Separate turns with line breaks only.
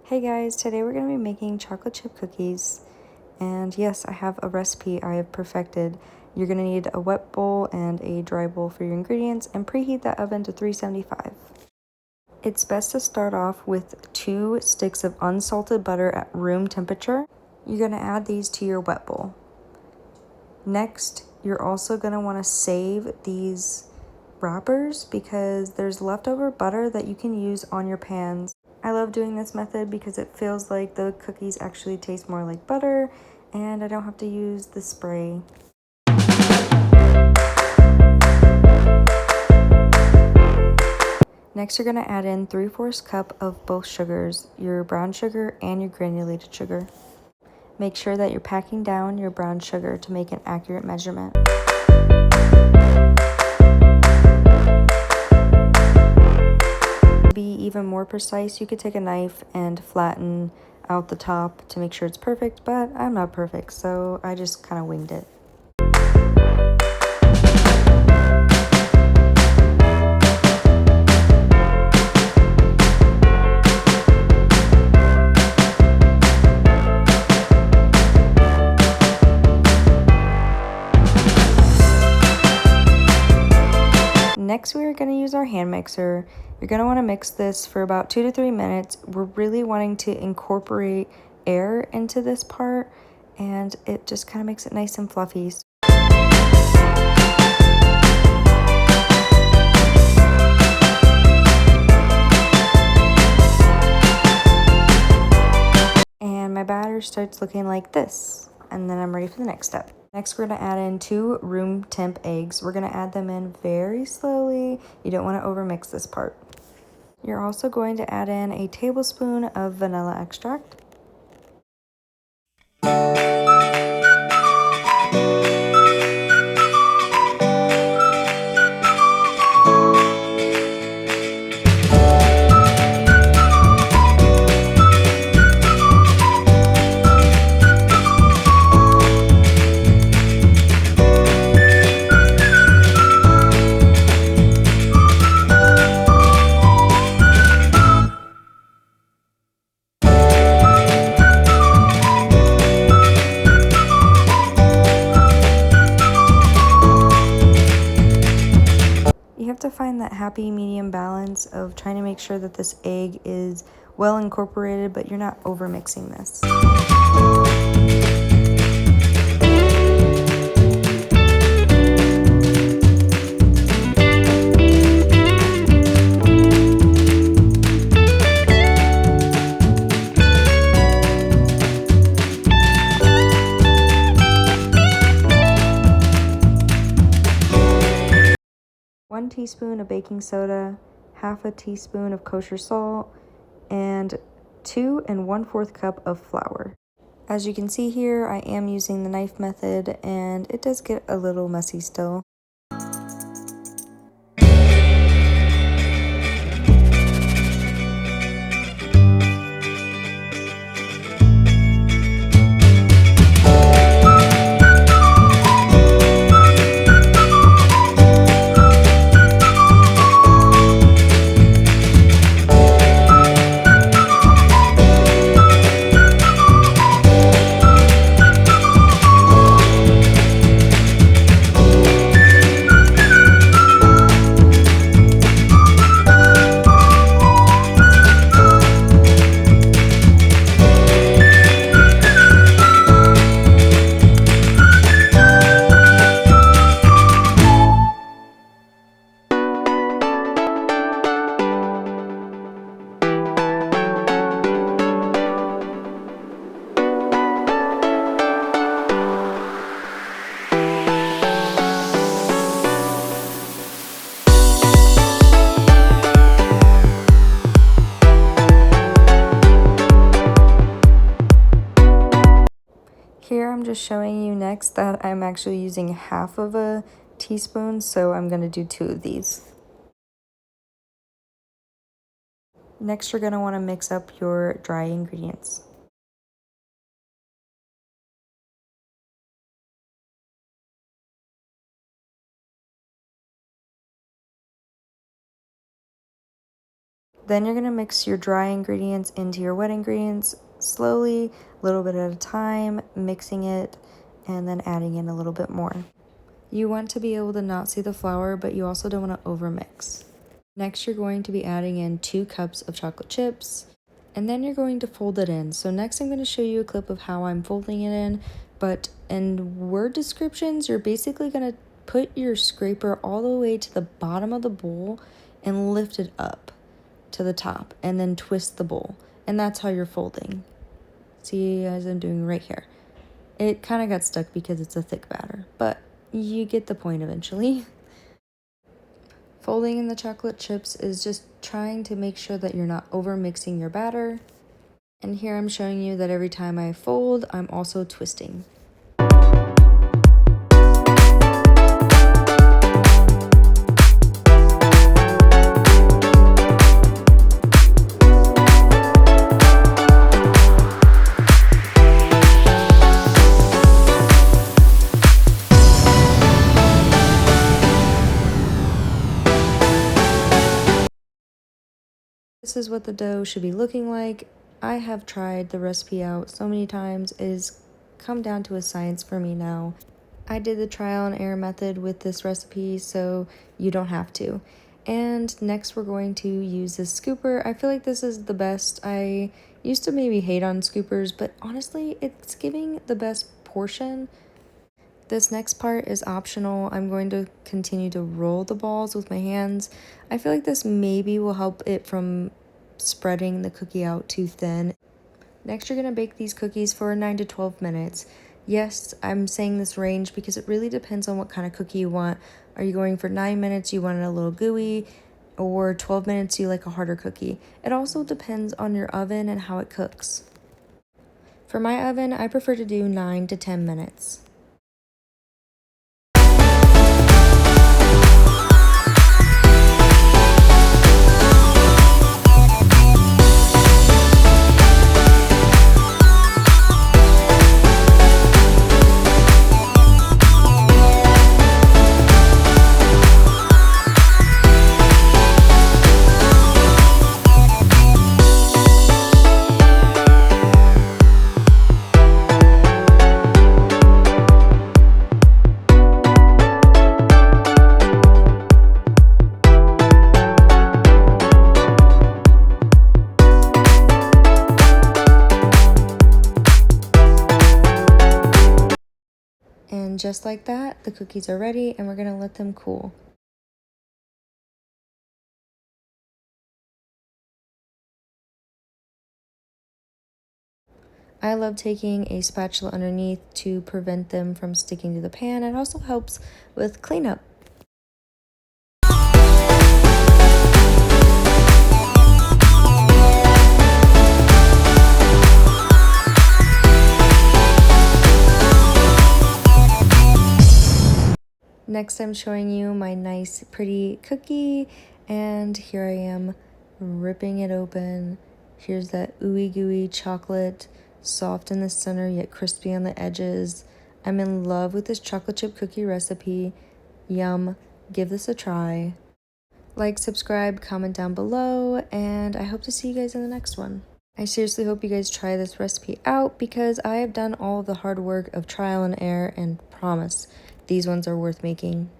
Hey guys, today we're going to be making chocolate chip cookies. And yes, I have a recipe I have perfected. You're going to need a wet bowl and a dry bowl for your ingredients and preheat that oven to 375. It's best to start off with 2 sticks of unsalted butter at room temperature. You're going to add these to your wet bowl. Next, you're also going to want to save these wrappers because there's leftover butter that you can use on your pans. I love doing this method because it feels like the cookies actually taste more like butter and I don't have to use the spray. Next, you're going to add in 3/4 cup of both sugars, your brown sugar and your granulated sugar. Make sure that you're packing down your brown sugar to make an accurate measurement. To be even more precise, you could take a knife and flatten out the top to make sure it's perfect, but I'm not perfect, so I just kind of winged it. Next, we are going to use our hand mixer. You're going to want to mix this for about 2 to 3 minutes. We're really wanting to incorporate air into this part, and it just kind of makes it nice and fluffy. And my batter starts looking like this, and then I'm ready for the next step. Next, we're going to add in 2 room temp eggs. We're going to add them in very slowly. You don't want to overmix this part. You're also going to add in a tablespoon of vanilla extract. You have to find that happy medium balance of trying to make sure that this egg is well incorporated, but you're not over mixing this. One teaspoon of baking soda, half a teaspoon of kosher salt, and 2 1/4 cup of flour. As you can see here, I am using the knife method and it does get a little messy still. Here I'm just showing you next that I'm actually using half of a teaspoon, so I'm going to do 2 of these. Next, you're going to want to mix up your dry ingredients. Then you're going to mix your dry ingredients into your wet ingredients slowly, a little bit at a time, mixing it and then adding in a little bit more. You want to be able to not see the flour, but you also don't want to overmix. Next, you're going to be adding in 2 cups of chocolate chips, and then you're going to fold it in. So next I'm going to show you a clip of how I'm folding it in, but in word descriptions, you're basically going to put your scraper all the way to the bottom of the bowl and lift it up to the top and then twist the bowl. And that's how you're folding. See, as I'm doing right here. It kind of got stuck because it's a thick batter, but you get the point eventually. Folding in the chocolate chips is just trying to make sure that you're not over mixing your batter. And here I'm showing you that every time I fold, I'm also twisting. This is what the dough should be looking like. I have tried the recipe out so many times. It has come down to a science for me now. I did the trial and error method with this recipe, so you don't have to. And next we're going to use this scooper. I feel like this is the best. I used to maybe hate on scoopers, but honestly, it's giving the best portion. This next part is optional. I'm going to continue to roll the balls with my hands. I feel like this maybe will help it from spreading the cookie out too thin. Next, you're going to bake these cookies for 9 to 12 minutes. Yes, I'm saying this range because it really depends on what kind of cookie you want. Are you going for 9 minutes, you want it a little gooey, or 12 minutes, you like a harder cookie? It also depends on your oven and how it cooks. For my oven, I prefer to do 9 to 10 minutes. And just like that, the cookies are ready and we're going to let them cool. I love taking a spatula underneath to prevent them from sticking to the pan. It also helps with cleanup. Next, I'm showing you my nice, pretty cookie, and here I am ripping it open. Here's that ooey gooey chocolate, soft in the center yet crispy on the edges. I'm in love with this chocolate chip cookie recipe. Yum. Give this a try. Like, subscribe, comment down below, and I hope to see you guys in the next one. I seriously hope you guys try this recipe out because I have done all of the hard work of trial and error and promise these ones are worth making.